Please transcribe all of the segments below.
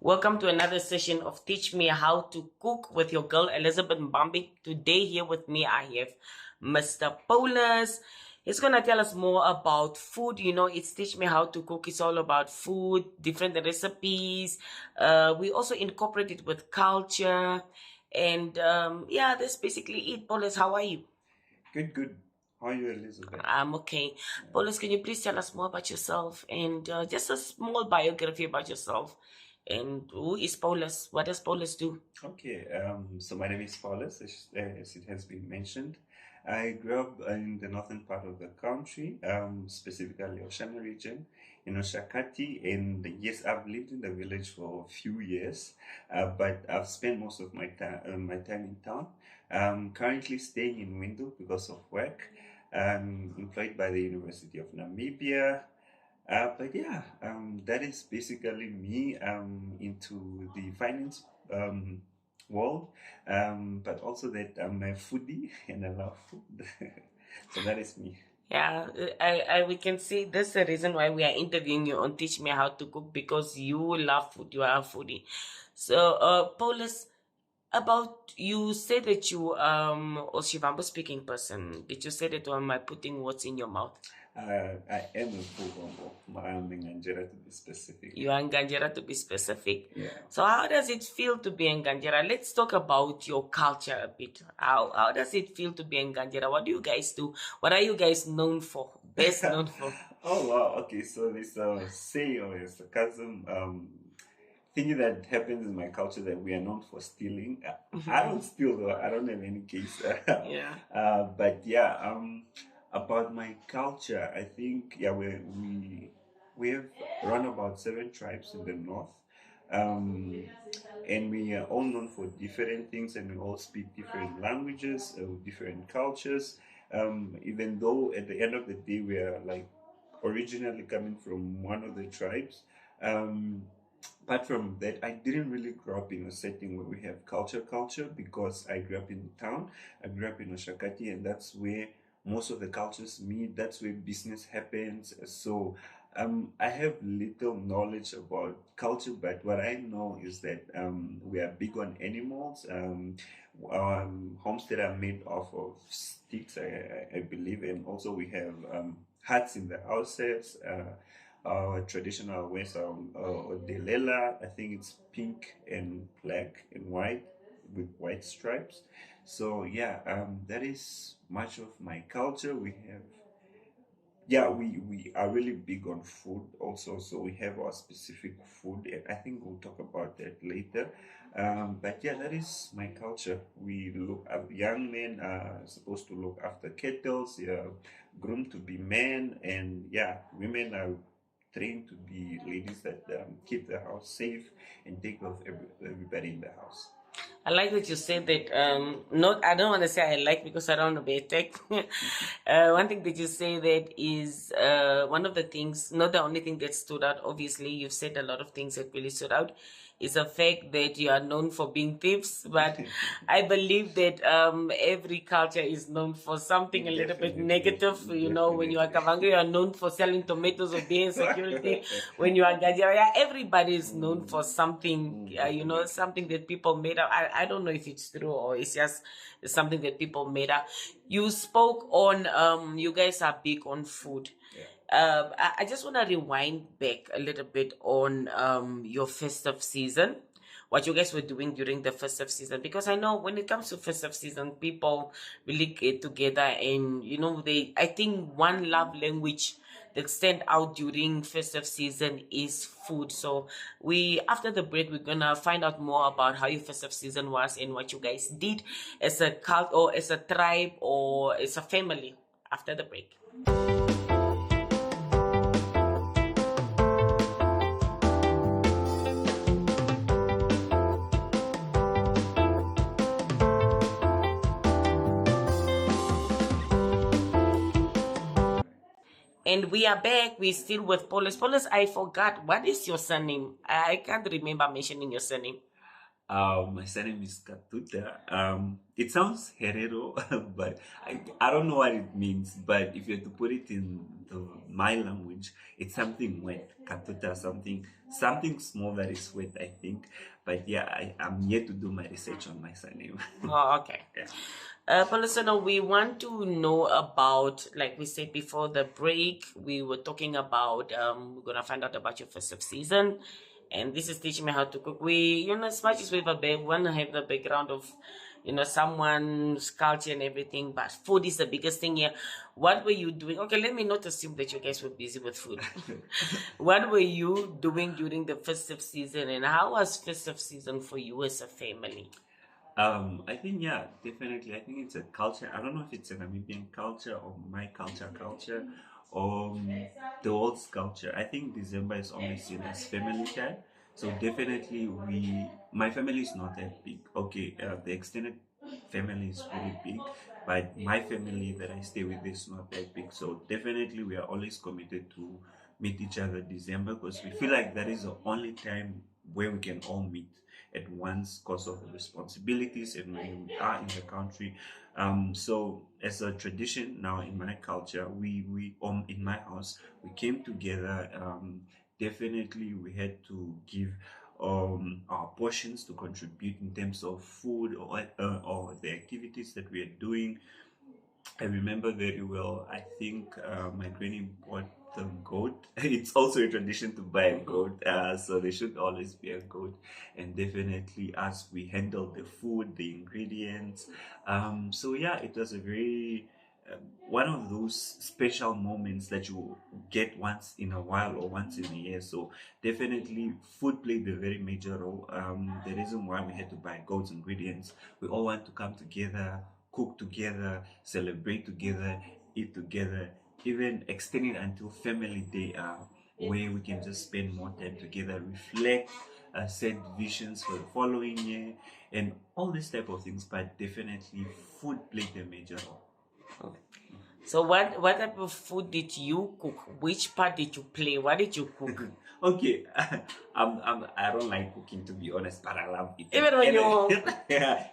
Welcome to another session of Teach Me How to Cook with your girl Elizabeth Mbambi. Today here with me I have Mr. Paulus. He's going to tell us more about food. You know, it's Teach Me How to Cook. It's all about food, different recipes. We also incorporate it with culture. And yeah, that's basically it. Paulus, how are you? Good. How are you, Elizabeth? I'm okay. Paulus, can you please tell us more about yourself and just a small biography about yourself? And who is Paulus? What does Paulus do? Okay, so my name is Paulus, as it has been mentioned. I grew up in the northern part of the country, specifically Oshana region, in Oshakati, and yes, I've lived in the village for a few years, but I've spent most of my time in town. I'm currently staying in Windhoek because of work. I'm employed by the University of Namibia. But yeah, that is basically me into the finance world, but also that I'm a foodie and I love food. So that is me. Yeah, we can see that's the reason why we are interviewing you on Teach Me How to Cook, because you love food. You are a foodie. So, Paulus, about you said that you Oshivambo speaking person. Did you say that, or am I putting words in your mouth? I am a Fugombo. I'm in Nigeria to be specific. You are in Ganjera to be specific. Yeah. So how does it feel to be in Ganjera? Let's talk about your culture a bit. How does it feel to be in Ganjera? What do you guys do? What are you guys known for? Best known for? Oh wow, okay, so this saying or a sarcasm thing that happens in my culture that we are known for stealing. I don't steal though, I don't have any case. Yeah. But yeah, about my culture, I think yeah we have run about 7 tribes in the north. And we are all known for different things, and we all speak different languages, different cultures. Even though at the end of the day we are like originally coming from one of the tribes. Apart from that, I didn't really grow up in a setting where we have culture because I grew up in town. I grew up in Oshakati, and that's where most of the cultures meet. That's where business happens. So I have little knowledge about culture, but what I know is that we are big on animals. Our homestead are made off of sticks, I believe, and also we have huts in the houses. Our traditional wears delela. I think it's pink and black and white with white stripes. So yeah, that is much of my culture. We have we are really big on food also, so we have our specific food, and I think we'll talk about that later. But yeah, that is my culture. We look at young men are supposed to look after kettles, yeah, groomed to be men, and yeah, women are trained to be ladies that keep the house safe and take care of everybody in the house. I like that you said that. Not, I don't want to say I like because I don't want to be attacked. One thing that you say that is one of the things, not the only thing that stood out. Obviously, you've said a lot of things that really stood out. Is the fact that you are known for being thieves, but I believe that every culture is known for something a little bit negative. You know, when you are Kavango, you are known for selling tomatoes or being security. When you are Gajaya, everybody is known for something. You know, something that people made up. I don't know if it's true or it's just something that people made up. You spoke on you guys are big on food. I just want to rewind back a little bit on your festive season, what you guys were doing during the festive season, because I know when it comes to festive season, people really get together, and you know, I think one love language that stand out during festive season is food. So after the break, we're gonna find out more about how your festive season was and what you guys did as a cult or as a tribe or as a family after the break. And we are back. We're still with Paulus. Paulus, I forgot. What is your surname? I can't remember mentioning your surname. My surname is Katuta. It sounds Herero, but I don't know what it means. But if you have to put it in my language, it's something wet. Katuta, something small that is wet, I think. But yeah, I'm yet to do my research on my surname. Oh, okay. Yeah. Paulus, we want to know about, like we said before the break, we were talking about, we're going to find out about your festive season. And this is teaching me how to cook. We, as much as we want to have the background of, someone's culture and everything, but food is the biggest thing here. What were you doing? Okay, let me not assume that you guys were busy with food. What were you doing during the festive season, and how was festive season for you as a family? I think yeah, definitely. I think it's a culture. I don't know if it's a Namibian culture or my culture, or the world's culture. I think December is always seen as family time. So definitely, my family is not that big. Okay, the extended family is really big, but my family that I stay with is not that big. So definitely, we are always committed to meet each other December because we feel like that is the only time where we can all meet at once because of the responsibilities and when we are in the country. So as a tradition now in my culture, we in my house we came together. Definitely we had to give our portions to contribute in terms of food or the activities that we are doing. I remember very well. I think my granny bought the goat. It's also a tradition to buy a goat, so there should always be a goat. And definitely, as we handled the food, the ingredients. So yeah, it was a very one of those special moments that you get once in a while or once in a year. So definitely, food played a very major role. The reason why we had to buy goat's ingredients, we all want to come together, cook together, celebrate together, eat together, even extend it until family day, where we can just spend more time together, reflect, set visions for the following year, and all these type of things. But definitely, food played a major role. So what type of food did you cook? Which part did you play? What did you cook? Okay, I don't like cooking, to be honest, but I love eating. Even when you're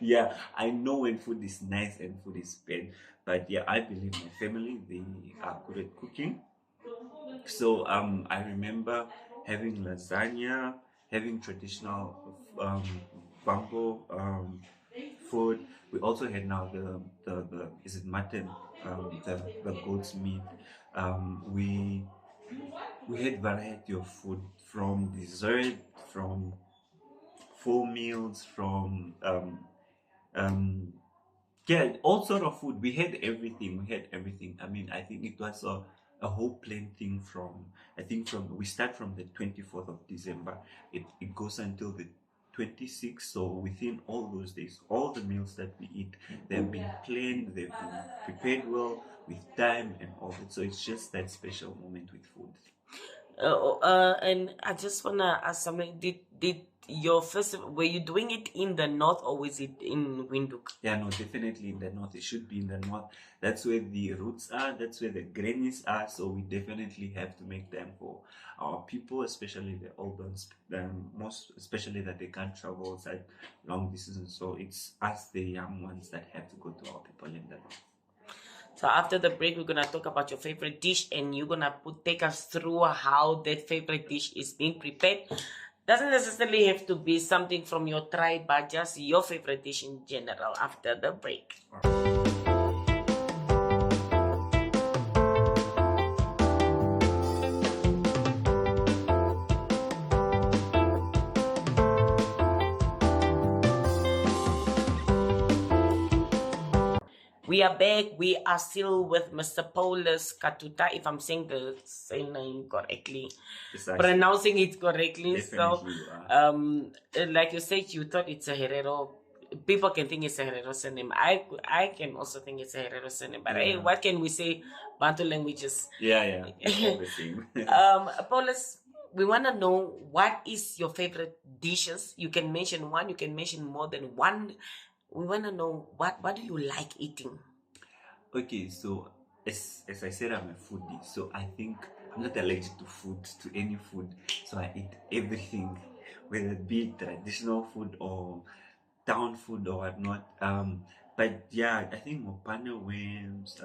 yeah, I know when food is nice and food is bad, but yeah, I believe my family they are good at cooking. So I remember having lasagna, having traditional bambo food. We also had now the is it mutton, the goat's meat. We had variety of food from dessert, from full meals, from um, yeah, all sort of food. We had everything. We had everything. I mean, I think it was a whole plain thing from, I think from, we start from the 24th of December. It goes until the 26th. So within all those days, all the meals that we eat, they've been planned, they've been prepared well with time and all that. So it's just that special moment with food. and I just wanna ask something. Did your festival, were you doing it in the north or was it in Windhoek? Yeah, no, definitely in the north. It should be in the north. That's where the roots are. That's where the grannies are. So we definitely have to make time for our people, especially the old ones, most especially that they can't travel outside long distances. So it's us, the young ones, that have to go to our people in the north. So after the break, we're gonna talk about your favorite dish, and you're gonna take us through how that favorite dish is being prepared. Doesn't necessarily have to be something from your tribe, but just your favorite dish in general after the break. We are back. We are still with Mr. Paulus Katuta, if I'm saying the same name correctly, pronouncing it correctly. Definitely So, like you said, you thought it's a Herero. People can think it's a Herero surname. I can also think it's a Herero surname. But hey, what can we say? Bantu languages. Yeah, it's all the same. Paulus, we want to know, what is your favorite dishes? You can mention one. You can mention more than one. We want to know, what do you like eating? Okay, so as I said, I'm a foodie, so I think I'm not allergic to food, to any food, so I eat everything. whether it be traditional food or town food or whatnot. But yeah, I think mopane worms,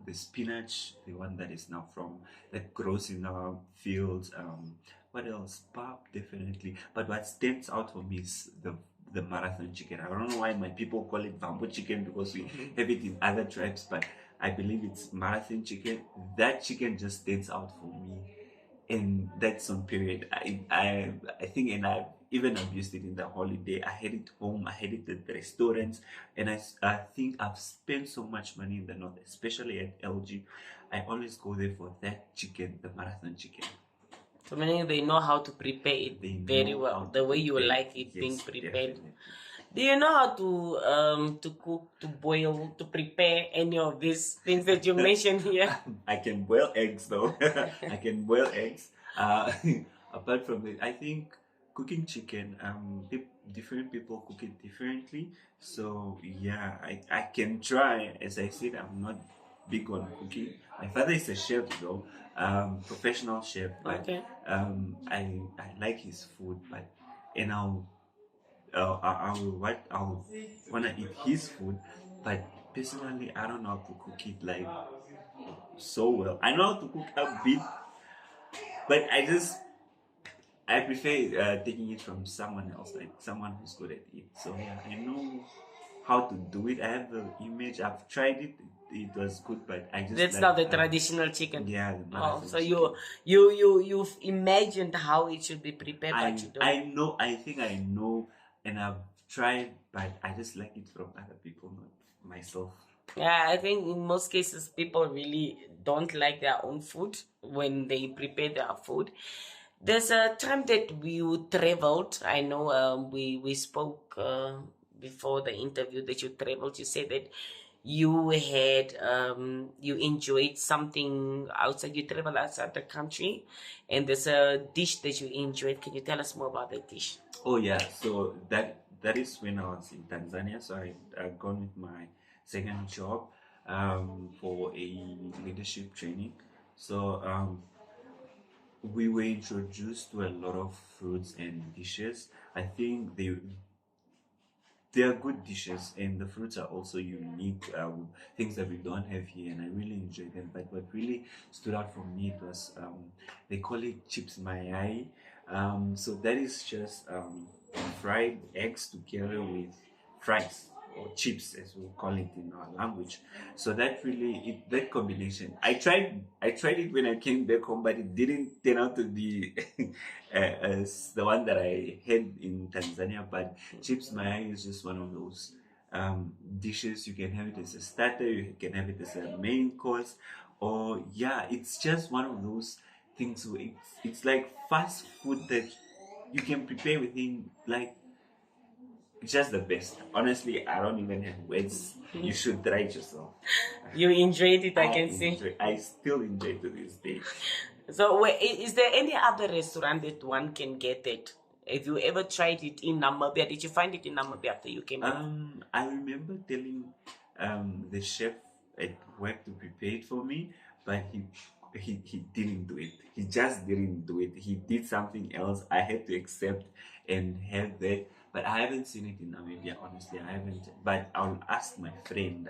the spinach, the one that is now from that grows in our fields. What else? Pap, definitely. But what stands out for me is the marathon chicken. I don't know why my people call it bamboo chicken because we have it in other tribes, but I believe it's marathon chicken. That chicken just stands out for me, and that's on period. I think, and I even abused it in the holiday. I had it home, I had it at the restaurants, and I think I've spent so much money in the north, especially at LG. I always go there for that chicken, the marathon chicken. So meaning they know how to prepare it They very know well, how the to way you prepare. like it being Yes, prepared. definitely. Do you know how to cook, to boil, to prepare any of these things that you mentioned here? I can boil eggs though. I can boil eggs. Apart from it, I think cooking chicken, different people cook it differently. So yeah, I can try. As I said, I'm not big on cooking. My father is a chef though, professional chef, but Okay. I like his food, but and I'll wanna eat his food, but personally I don't know how to cook it like so well. I know how to cook a bit, but I prefer taking it from someone else, like someone who's good at it. So yeah, I know how to do it. I have the image. I've tried it. It was good, but I just That's like not the traditional chicken. yeah, the Oh, marathon so chicken. you've imagined how it should be prepared, but you don't. I know. I think I know, and I've tried, but I just like it from other people, not myself. Yeah, I think in most cases people really don't like their own food when they prepare their food. There's a time that we traveled. I know we spoke before the interview that you traveled. You said that you had you enjoyed something outside. You traveled outside the country, and there's a dish that you enjoyed. Can you tell us more about that dish? Oh yeah, so that is when I was in Tanzania. So I gone with my second job for a leadership training. So we were introduced to a lot of fruits and dishes. I think they are good dishes, and the fruits are also unique, things that we don't have here, and I really enjoy them. But what really stood out for me it was they call it chips mayai. So that is just fried eggs together with fries or chips, as we call it in our language. So that really that combination. I tried it when I came back home, but it didn't turn out to be as the one that I had in Tanzania. But chips mayai is just one of those dishes. You can have it as a starter, you can have it as a main course, or yeah, it's just one of those things where it's like fast food that you can prepare within like just the best. Honestly, I don't even have words. You should try it yourself. You enjoyed it, I can see. I still enjoy to this day. So, wait, is there any other restaurant that one can get it? Have you ever tried it in Namibia? Did you find it in Namibia after you came back? I remember telling the chef at work to prepare it for me, but he didn't do it. He just didn't do it. He did something else. I had to accept and have that. But I haven't seen it in Namibia, honestly. I haven't. But I'll ask my friend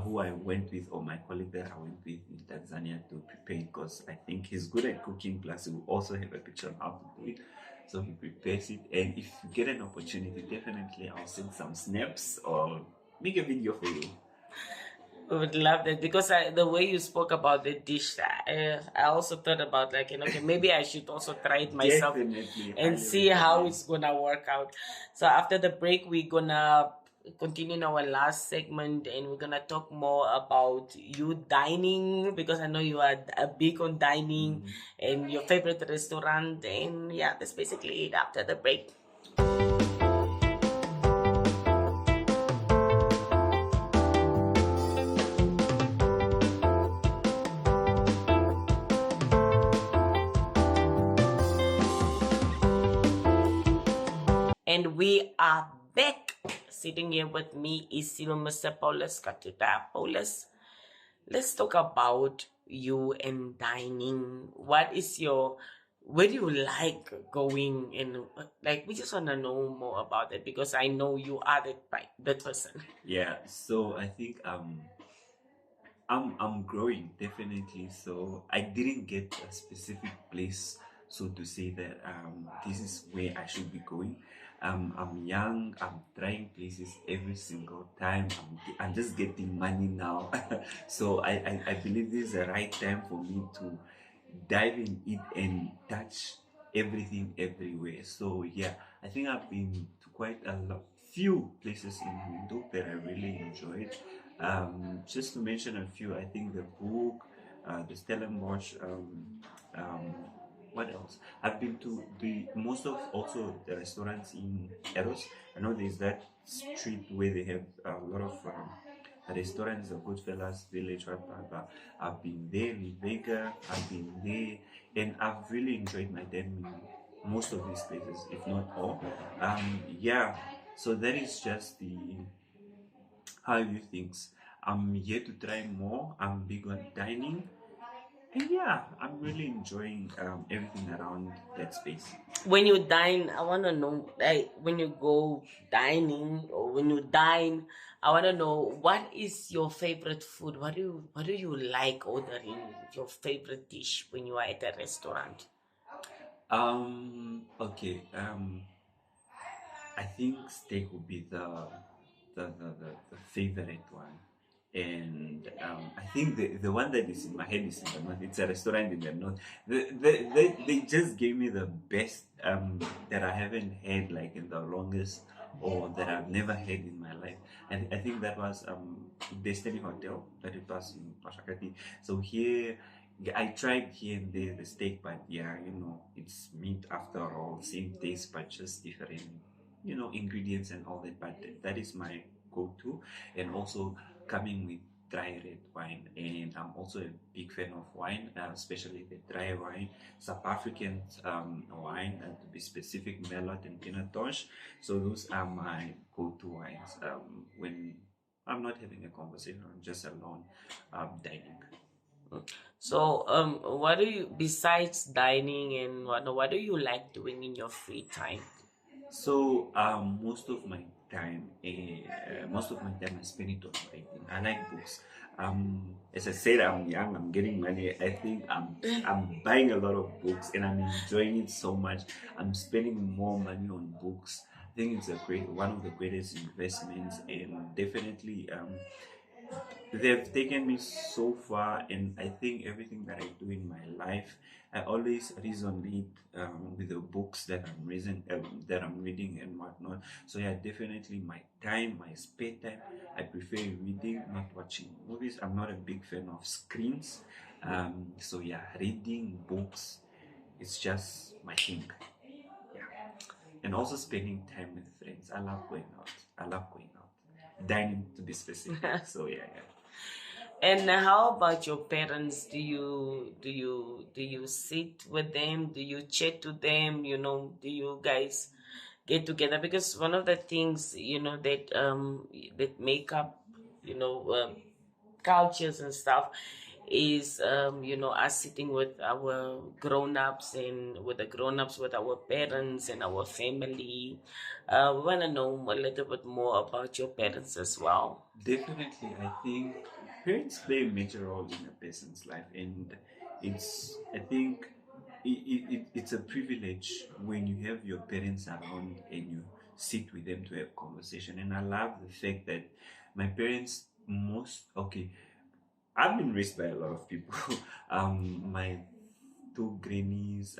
who I went with, or my colleague that I went with in Tanzania to prepare it, because I think he's good at cooking, plus he will also have a picture on how to do it. So he prepares it, and if you get an opportunity, definitely I'll send some snaps or make a video for you. We would love that, because the way you spoke about the dish, I also thought about like, okay, maybe I should also try it myself Definitely, and highly see how recommend. it's gonna work out. So after the break, we're gonna continue in our last segment, and we're gonna talk more about you dining, because I know you are big on dining and your favorite restaurant, and yeah, that's basically it after the break. And we are back. Sitting here with me is still Mr. Paulus Katuta. Paulus, let's talk about you and dining. What is your where do you like going, and like we just want to know more about it because I know you are that person. Yeah, so I think I'm growing definitely. So I didn't get a specific place, so to say that this is where I should be going. I'm young. I'm trying places every single time. I'm just getting money now, so I believe this is the right time for me to dive in it and touch everything everywhere. So yeah, I think I've been to quite a few places in Windhoek that I really enjoyed. Just to mention a few, I think the book, the Stellenbosch, what else? I've been to the most of also the restaurants in Eros. I know there's that street where they have a lot of restaurants, the Goodfellas Village, blah, blah. I've been there, in Vega, I've been there, and I've really enjoyed my time in most of these places, if not all. Yeah, so that is just the how you things. I'm here to try more. I'm big on dining. And yeah, I'm really enjoying everything around that space. When you dine, I want to know, like, when you go dining or when you dine, I want to know what is your favorite food? What do you like ordering? Your favorite dish when you are at a restaurant? Okay. I think steak would be the favorite one. And I think the one that is in my head is in the north. It's a restaurant in the north. They just gave me the best that I haven't had like in the longest, or that I've never had in my life. And I think that was Destiny Hotel, that it was in Pashakati. So here, yeah, I tried here and there the steak, but yeah, it's meat after all, same taste, but just different, ingredients and all that. But that is my go-to. And also coming with dry red wine, and I'm also a big fan of wine, especially the dry wine, South African wine, and to be specific, Merlot and Pinot Noir. So those are my go-to wines when I'm not having a conversation, I'm just alone dining. So, what do you, besides dining and what do you like doing in your free time? So most of my time I spend it on writing. I like books. As I said, I'm young. I'm getting money. I think I'm buying a lot of books, and I'm enjoying it so much. I'm spending more money on books. I think it's a great one of the greatest investments, and definitely they've taken me so far. And I think everything that I do in my life, I always resonate with the books that I'm reading and whatnot. So yeah, definitely my time, my spare time, I prefer reading, not watching movies. I'm not a big fan of screens. So yeah, reading books, it's just my thing. Yeah, and also spending time with friends. I love going out. I love going out, dining to be specific. So yeah, yeah. And how about your parents? Do you sit with them? Do you chat to them? Do you guys get together? Because one of the things that make up you know um, cultures and stuff is us sitting with our grown-ups and with the grown-ups, with our parents and our family. We want to know a little bit more about your parents as well. Definitely, I think parents play a major role in a person's life, and I think, it's a privilege when you have your parents around and you sit with them to have conversation. And I love the fact that my parents, okay, I've been raised by a lot of people. My two grannies.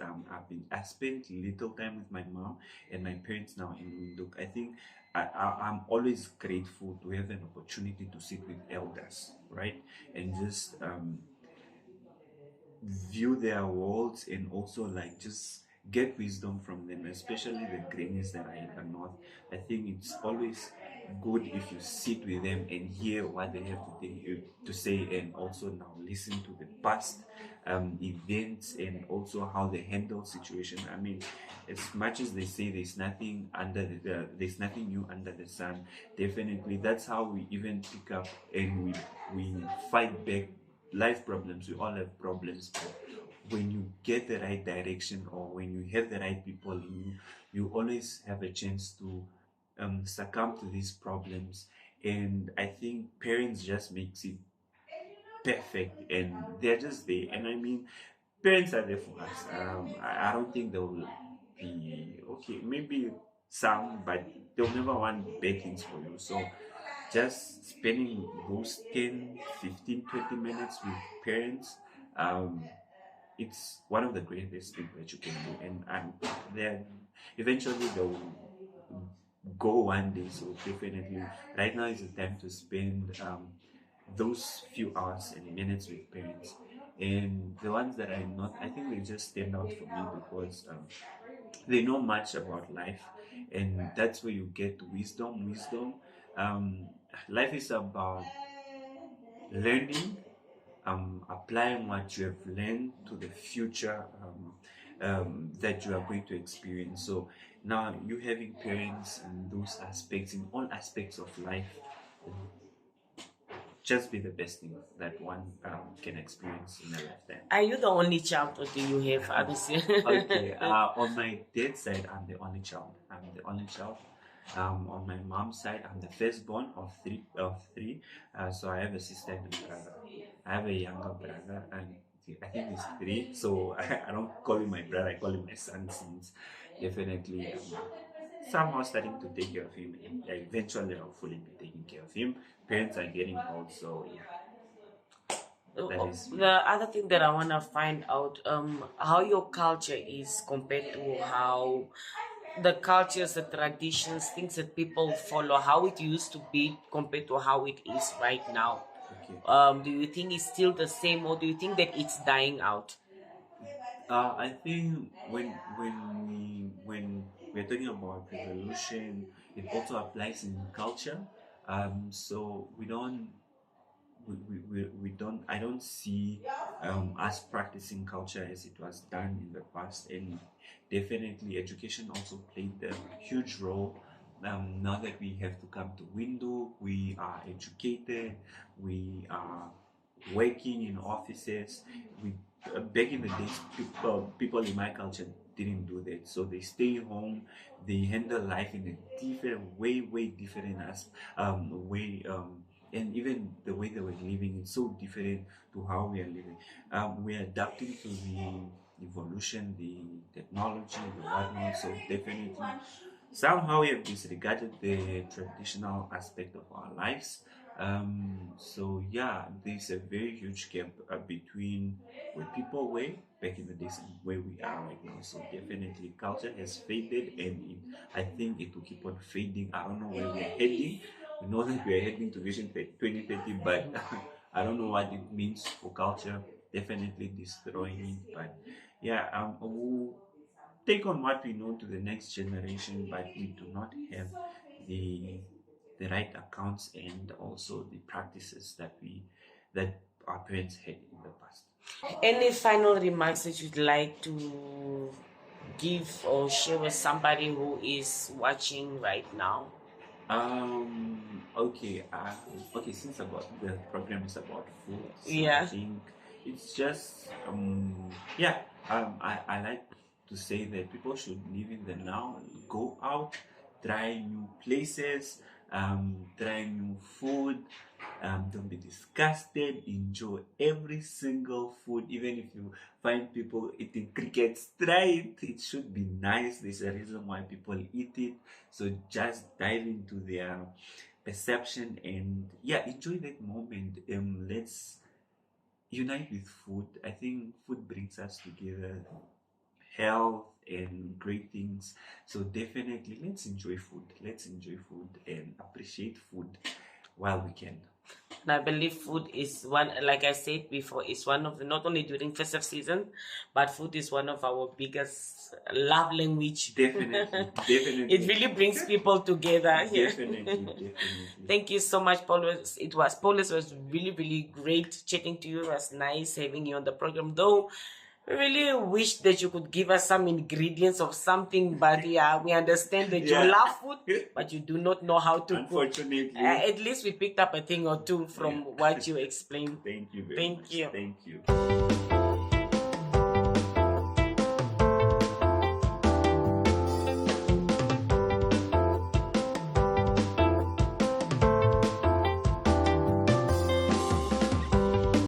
I spent little time with my mom and my parents now in Windhoek. I think I'm always grateful to have an opportunity to sit with elders, right, and just view their worlds, and also like just get wisdom from them, especially the grannies that are in the north. I think it's always good if you sit with them and hear what they have to say, and also now listen to the past events, and also how they handle situation. I mean, as much as they say there's nothing new under the sun, definitely that's how we even pick up and we fight back life problems. We all have problems, but when you get the right direction or when you have the right people in you, you always have a chance to succumb to these problems. And I think parents just makes it perfect, and they're just there. And I mean, parents are there for us. I don't think they will be okay. Maybe some, but they'll never want bad things for you. So just spending those 10, 15, 20 minutes with parents, um, it's one of the greatest things that you can do. And then eventually they'll go one day. So definitely, right now is the time to spend those few hours and minutes with parents. And the ones that are not, I think they just stand out for me because they know much about life, and that's where you get wisdom. um, Life is about learning, applying what you have learned to the future, that you are going to experience. So now you having parents in those aspects, in all aspects of life, just be the best thing that one can experience in a lifetime. Are you the only child, or do you have others? Okay, on my dad's side, I'm the only child. On my mom's side, I'm the firstborn of three. So I have a sister and a brother. I have a younger brother, and I think he's 3. So I don't call him my brother. I call him my son, since definitely somehow starting to take care of him, and eventually I'll fully be taking care of him. Parents are getting old, so yeah. The other thing that I want to find out, how your culture is compared to how the cultures, the traditions, things that people follow, how it used to be compared to how it is right now. Okay. Do you think it's still the same, or do you think that it's dying out? I think when we're talking about revolution, it also applies in culture. So we don't I don't see us practicing culture as it was done in the past, and definitely education also played a huge role. Now that we have to come to window, we are educated, we are working in offices. We Back in the days, people in my culture didn't do that, so they stay home, they handle life in a different way different as way and even the way they were living is so different to how we are living. We are adapting to the evolution, the technology, the whatnot. So definitely, somehow we have disregarded the traditional aspect of our lives. So yeah, there's a very huge gap between where people were back in the days and where we are right now. So definitely, culture has faded, and I think it will keep on fading. I don't know where we are heading. We know that we are heading to Vision 2030, but I don't know what it means for culture. Definitely destroying it, but yeah, we'll take on what we know to the next generation, but we do not have the right accounts and also the practices that our parents had in the past. Any final remarks that you'd like to give or share with somebody who is watching right now? Okay. Okay. Since about the program is about food, so Yeah. I think it's just yeah. I like to say that people should live in the now, go out, try new places, try new food. Don't be disgusted. Enjoy every single food, even if you find people eating crickets. Try it. It should be nice. There's a reason why people eat it. So just dive into their perception and yeah, enjoy that moment. Let's unite with food. I think food brings us together, health and great things. So definitely, let's enjoy food. Let's enjoy food and appreciate food while we can. And I believe food is one, like I said before, is one of the, not only during festive season, but food is one of our biggest love language. Definitely. It really brings people together. Definitely. Thank you so much, Paul. Paul, it was really great chatting to you. It was nice having you on the program, though. We really wish that you could give us some ingredients of something, but yeah, we understand that you love food, but you do not know how to cook. Unfortunately. At least we picked up a thing or two from what you explained. Thank you very much. You. Thank you.